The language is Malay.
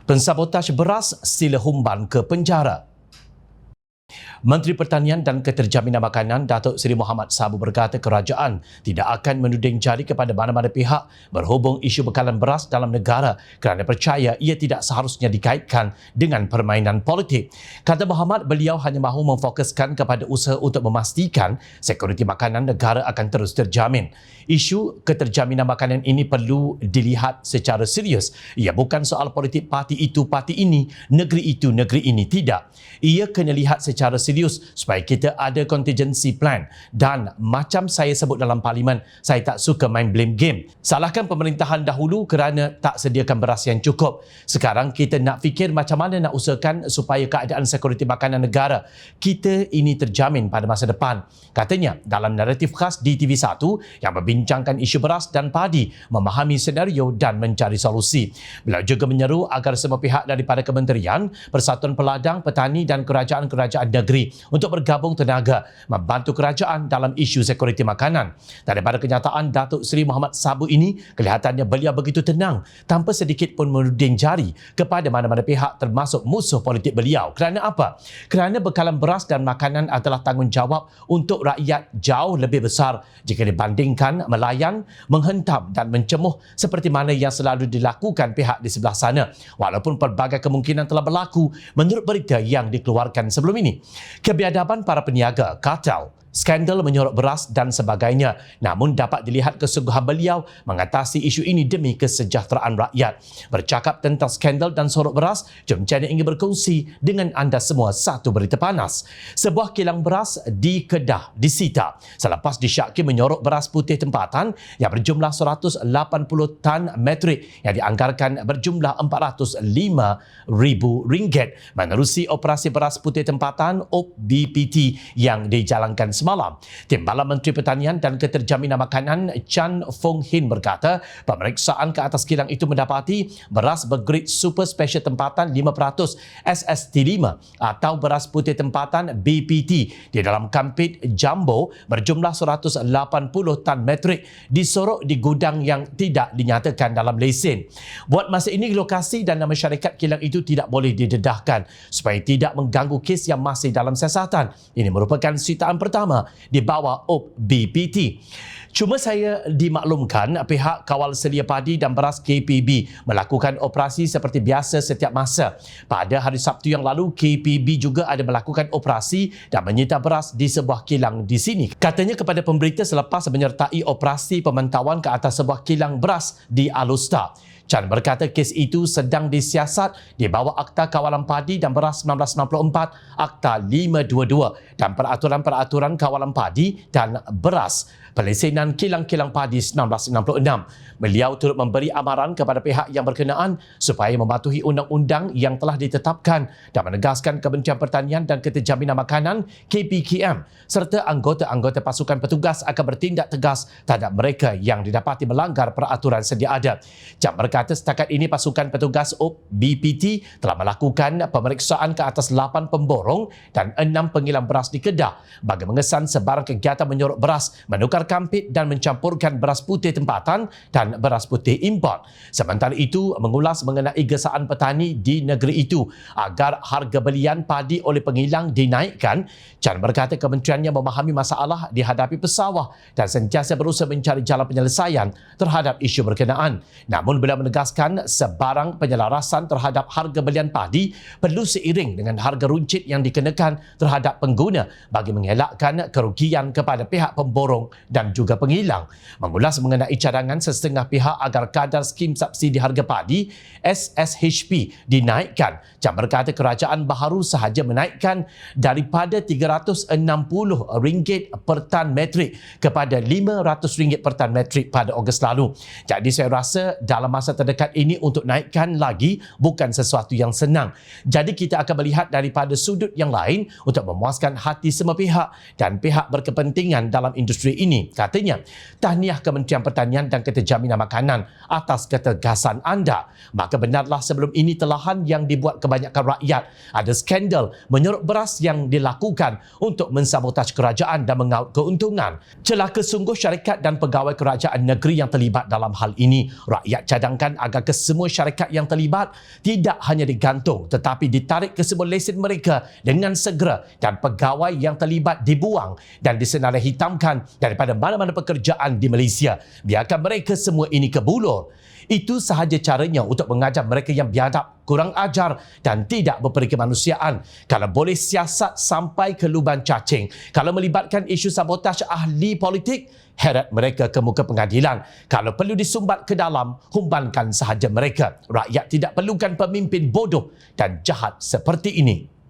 Pensabotaj beras sila humban ke penjara. Menteri Pertanian dan Keterjaminan Makanan Datuk Seri Mohamad Sabu berkata kerajaan tidak akan menuding jari kepada mana-mana pihak berhubung isu bekalan beras dalam negara kerana percaya ia tidak seharusnya dikaitkan dengan permainan politik. Kata Mohamad, beliau hanya mahu memfokuskan kepada usaha untuk memastikan sekuriti makanan negara akan terus terjamin. Isu keterjaminan makanan ini perlu dilihat secara serius. Ia bukan soal politik parti itu, parti ini, negeri itu, negeri ini. Tidak. Ia kena lihat secara serius supaya kita ada contingency plan. Dan macam saya sebut dalam parlimen, saya tak suka main blame game. Salahkan pemerintahan dahulu kerana tak sediakan beras yang cukup. Sekarang kita nak fikir macam mana nak usahakan supaya keadaan sekuriti makanan negara kita ini terjamin pada masa depan. Katanya dalam naratif khas di TV1 yang membincangkan isu beras dan padi, memahami senario dan mencari solusi. Beliau juga menyeru agar semua pihak daripada Kementerian, Persatuan Peladang, Petani dan kerajaan-kerajaan negeri untuk bergabung tenaga membantu kerajaan dalam isu sekuriti makanan. Daripada kenyataan Datuk Seri Mohamad Sabu ini, kelihatannya beliau begitu tenang tanpa sedikit pun menuding jari kepada mana-mana pihak termasuk musuh politik beliau. Kerana apa? Kerana bekalan beras dan makanan adalah tanggungjawab untuk rakyat jauh lebih besar jika dibandingkan melayan, menghentam dan mencemuh seperti mana yang selalu dilakukan pihak di sebelah sana. Walaupun pelbagai kemungkinan telah berlaku menurut berita yang dikeluarkan sebelum ini. Kebiadaban para peniaga, kartel, skandal menyorok beras dan sebagainya. Namun dapat dilihat kesungguhan beliau mengatasi isu ini demi kesejahteraan rakyat. Bercakap tentang skandal dan sorok beras, jom channel ingin berkongsi dengan anda semua satu berita panas. Sebuah kilang beras di Kedah disita selepas disyaki menyorok beras putih tempatan yang berjumlah 180 tan metrik yang dianggarkan berjumlah RM405,000 menerusi operasi beras putih tempatan OPBPT yang dijalankan semalam. Timbalan Menteri Pertanian dan Keterjaminan Makanan Chan Fong Hin berkata, pemeriksaan ke atas kilang itu mendapati beras bergrade super special tempatan 5% SST5 atau beras putih tempatan BPT di dalam kampit jumbo berjumlah 180 tan metrik disorok di gudang yang tidak dinyatakan dalam lesen. Buat masa ini, lokasi dan nama syarikat kilang itu tidak boleh didedahkan supaya tidak mengganggu kes yang masih dalam siasatan. Ini merupakan sitaan pertama di bawah OPBPT. Cuma saya dimaklumkan pihak Kawal Selia Padi dan Beras KPB melakukan operasi seperti biasa setiap masa. Pada hari Sabtu yang lalu, KPB juga ada melakukan operasi dan menyita beras di sebuah kilang di sini. Katanya kepada pemberita selepas menyertai operasi pemantauan ke atas sebuah kilang beras di Alustar. Chan berkata kes itu sedang disiasat di bawah Akta Kawalan Padi dan Beras 1994, Akta 522 dan Peraturan-Peraturan Kawalan Padi dan Beras, Pelesenan Kilang-Kilang Padi 1966. Beliau turut memberi amaran kepada pihak yang berkenaan supaya mematuhi undang-undang yang telah ditetapkan dan menegaskan Kementerian Pertanian dan Keterjaminan Makanan KPKM serta anggota-anggota pasukan petugas akan bertindak tegas terhadap mereka yang didapati melanggar peraturan sedia ada. Chan berkata setakat ini pasukan petugas OPBPT telah melakukan pemeriksaan ke atas 8 pemborong dan 6 pengilang beras di Kedah bagi mengesan sebarang kegiatan menyorok beras, menukar kampit dan mencampurkan beras putih tempatan dan beras putih import. Sementara itu, mengulas mengenai gesaan petani di negeri itu agar harga belian padi oleh pengilang dinaikkan, Chan berkata kementeriannya memahami masalah dihadapi pesawah dan sentiasa berusaha mencari jalan penyelesaian terhadap isu berkenaan. Namun beliau menegaskan sebarang penyelarasan terhadap harga belian padi perlu seiring dengan harga runcit yang dikenakan terhadap pengguna bagi mengelakkan kerugian kepada pihak pemborong dan juga pengilang. Mengulas mengenai cadangan setengah pihak agar kadar skim subsidi harga padi SSHP dinaikkan, Chan berkata kerajaan baharu sahaja menaikkan daripada RM360 per tan metrik kepada RM500 per tan metrik pada Ogos lalu. Jadi saya rasa dalam masa terdekat ini untuk naikkan lagi bukan sesuatu yang senang. Jadi kita akan melihat daripada sudut yang lain untuk memuaskan hati semua pihak dan pihak berkepentingan dalam industri ini. ini. Katanya, tahniah Kementerian Pertanian dan Keterjaminan Makanan atas ketegasan anda. Maka benarlah sebelum ini telahan yang dibuat kebanyakan rakyat ada skandal menyeruk beras yang dilakukan untuk mensabotaj kerajaan dan mengaut keuntungan. Celaka sungguh syarikat dan pegawai kerajaan negeri yang terlibat dalam hal ini. Rakyat cadangkan agar kesemua syarikat yang terlibat tidak hanya digantung tetapi ditarik kesemua lesen mereka dengan segera dan pegawai yang terlibat dibuang dan disenarai hitamkan daripada mana-mana pekerjaan di Malaysia. Biarkan mereka semua ini kebulur. Itu sahaja caranya untuk mengajar mereka yang biadab, kurang ajar dan tidak berperi kemanusiaan. Kalau boleh siasat sampai ke lubang cacing, kalau melibatkan isu sabotaj ahli politik, heret mereka ke muka pengadilan. Kalau perlu disumbat ke dalam, humbankan sahaja mereka. Rakyat tidak perlukan pemimpin bodoh dan jahat seperti ini.